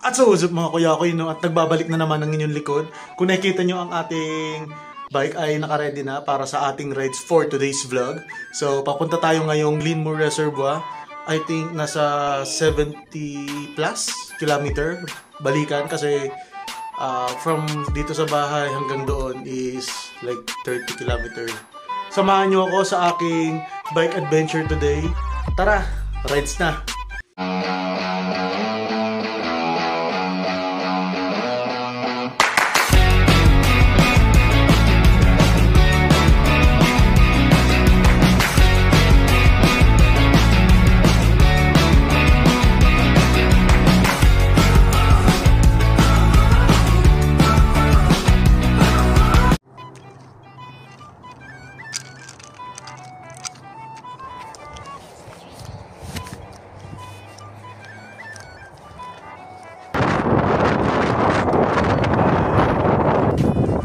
At so, what's up mga kuya-kuy, no? At nagbabalik na naman ang inyong likod. Kung nakikita nyo ang ating bike ay naka-ready na para sa ating rides for today's vlog. So, papunta tayo ngayong Glenmore Reservoir. I think nasa 70 plus kilometer balikan kasi from dito sa bahay hanggang doon is like 30 kilometer. Samahan nyo ako sa aking bike adventure today. Tara, rides na!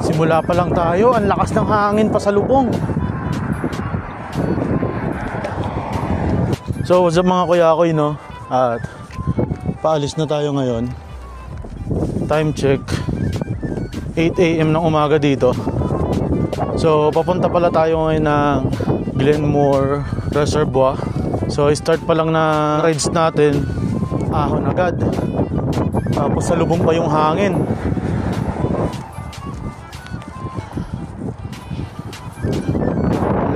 Simula pa lang tayo, ang lakas ng hangin pa sa lubong. So, what's up mga kuya-kuy, no? At paalis na tayo ngayon. Time check 8 AM ng umaga dito. So, papunta pala tayo ngayon ng Glenmore Reservoir. So, start pa lang na rides natin, ahon agad. Tapos sa lubong pa yung hangin.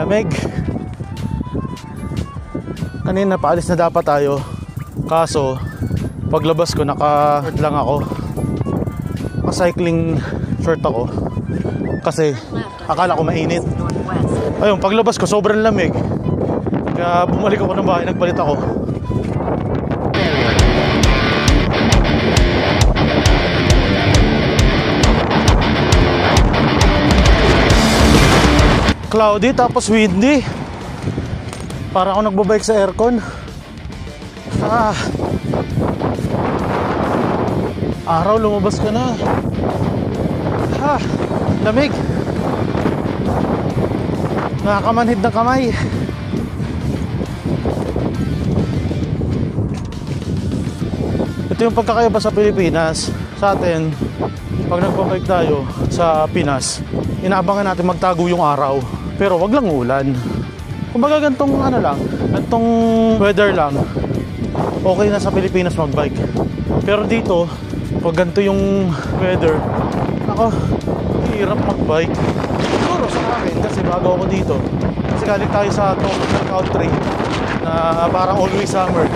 Lamig. Kanina paalis na dapat tayo, kaso paglabas ko naka-short lang ako, naka-cycling short ako kasi akala ko mainit. Ayun, paglabas ko sobrang lamig, kaya bumalik ako ng bahay, nagpalit ako. Cloudy tapos windy. Para ako nagbabike sa aircon. Araw, lumabas ka na. Lamig. Nakakamanhid ng kamay. Ito yung pagkakaiba sa Pilipinas. Sa atin, pag nagbabike tayo sa Pinas, inaabangan natin magtago yung araw. Pero wag lang ulan. Kumbaga gantong ano lang, gantong weather lang, okay na sa Pilipinas magbike. Pero dito, pag ganito yung weather, ako, hirap magbike. Siguro sa akin, kasi bago ako dito. Kasi galing tayo sa tropical country na parang always summer.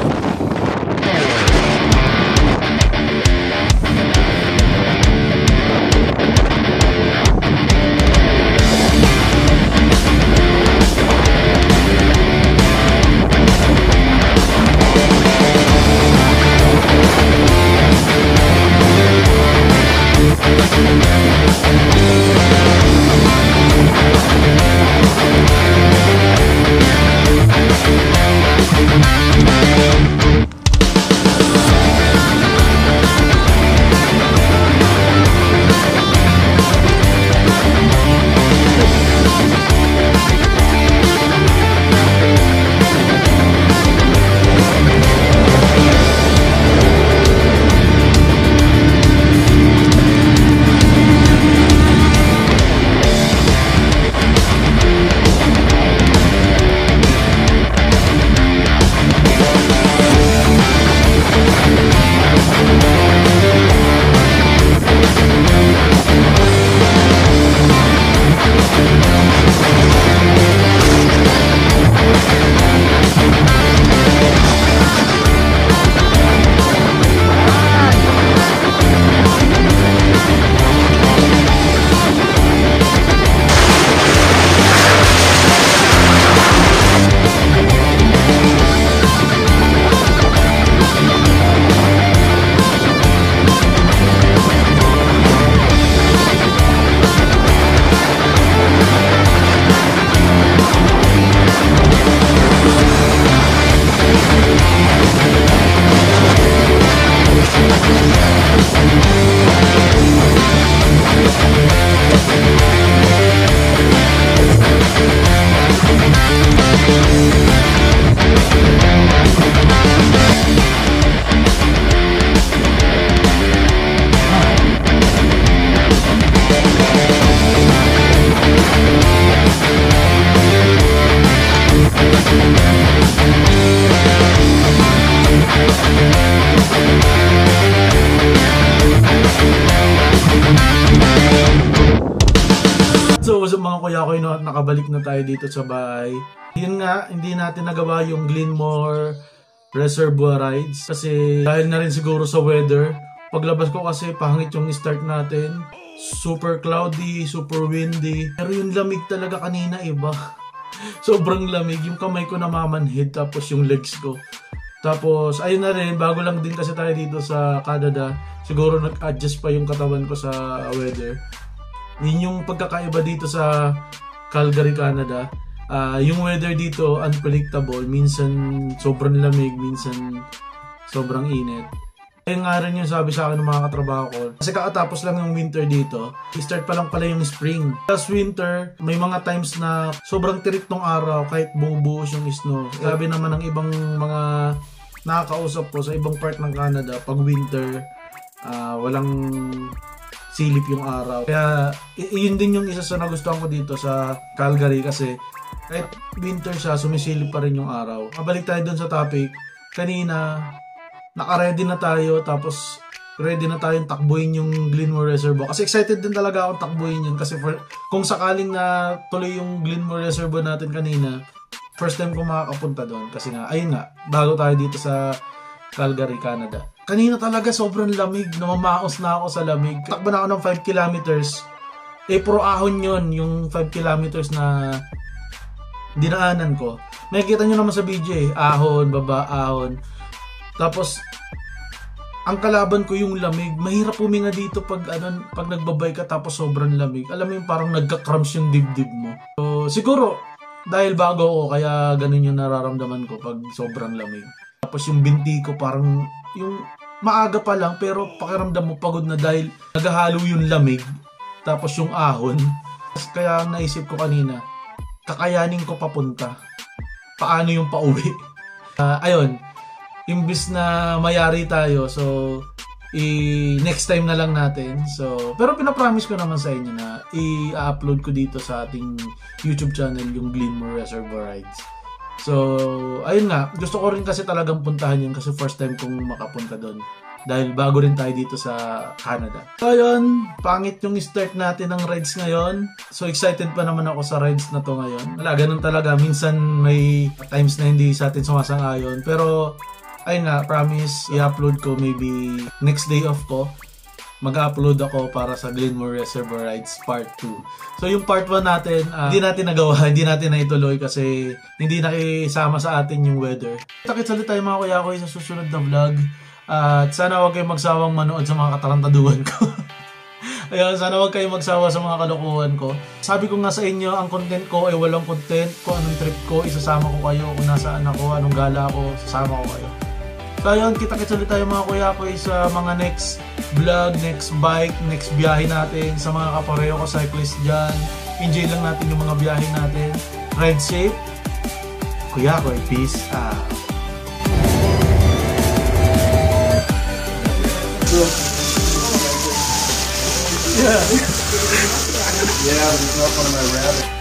mga kuya ko at nakabalik na tayo dito sa bahay. Yun nga, hindi natin nagawa yung Glenmore Reservoir Rides kasi dahil na rin siguro sa weather. Paglabas ko kasi pangit yung start natin. Super cloudy, super windy. Pero yung lamig talaga kanina iba. Sobrang lamig. Yung kamay ko namamanhid tapos yung legs ko. Tapos ayun na rin, bago lang din kasi tayo dito sa Canada. Siguro nag-adjust pa yung katawan ko sa weather. Yun yung pagkakaiba dito sa Calgary, Canada. Yung weather dito unpredictable. Minsan sobrang lamig, minsan sobrang init. Ayun nga rin yung sabi sa akin ng mga katrabaho ko. Kasi kakatapos lang yung winter dito. I-start pa lang pala yung spring. Last winter, may mga times na sobrang tirik ng araw kahit bumubuhos yung snow. Sabi naman ng ibang mga nakakausap ko sa ibang part ng Canada, pag winter, walang silip yung araw. Kaya yun din yung isa sa nagustuhan ko dito sa Calgary kasi kahit winter siya, sumisilip pa rin yung araw. Mabalik tayo dun sa topic. Kanina, naka-ready na tayo, tapos ready na tayong takbuhin yung Glenmore Reservoir. Kasi excited din talaga akong takbuhin yun. Kasi kung sakaling na tuloy yung Glenmore Reservoir natin kanina, first time ko makakapunta doon. Kasi nga, ayun nga, bago tayo dito sa Calgary, Canada. Kanina talaga sobrang lamig. Namamaos na ako sa lamig. Takbo na ako ng 5 kilometers. Puro ahon yun, yung 5 kilometers na dinaanan ko. Makikita nyo naman sa video ahon, baba, ahon. Tapos, ang kalaban ko yung lamig. Mahirap huminga dito pag nagbabay ka tapos sobrang lamig. Alam mo yung parang nagka-cramps yung dibdib mo. So, siguro, dahil bago ako, kaya ganun yung nararamdaman ko pag sobrang lamig. Tapos yung binti ko parang, yung maaga pa lang pero pakiramdam mo pagod na dahil naghahalo yung lamig. Tapos yung ahon. Kaya naisip ko kanina, kakayanin ko papunta. Paano yung pauwi? Ayun. Imbis na mayari tayo, so next time na lang natin. So, pero pinapromise ko naman sa inyo na i-upload ko dito sa ating YouTube channel yung Glenmore Reservoir Rides. So, ayun nga, gusto ko rin kasi talagang puntahan yun kasi first time kong makapunta doon. Dahil bago rin tayo dito sa Canada. So, ayun, pangit yung start natin ng rides ngayon. So, excited pa naman ako sa rides na to ngayon. Wala, ganun talaga. Minsan may times na hindi sa atin sumasang-ayon. Pero, ayun nga, promise, i-upload ko maybe next day off ko. Mag-upload ako para sa Glenmore Reservoir Rides Part 2. So yung Part 1 natin, hindi natin nagawa, hindi natin naituloy kasi hindi nakisama sa atin yung weather. Takit salit tayo mga kuya ko sa susunod na vlog. At sana huwag kayong magsawang manood sa mga katarantaduhan ko. Ayun, sana huwag kayong magsawa sa mga kalokohan ko. Sabi ko nga sa inyo, ang content ko ay walang content. Kung anong trip ko, isasama ko kayo. Kung nasaan ako, anong gala ako, sasama ko kayo. So ayun, kita-kits ulit tayo mga kuya ko sa mga next vlog, next bike, next biyahe natin. Sa mga kapareho ko cyclist dyan, enjoy lang natin yung mga biyahe natin. Ride safe. Kuya ko, peace out. Yeah. Yeah, it's not one of my rabbits.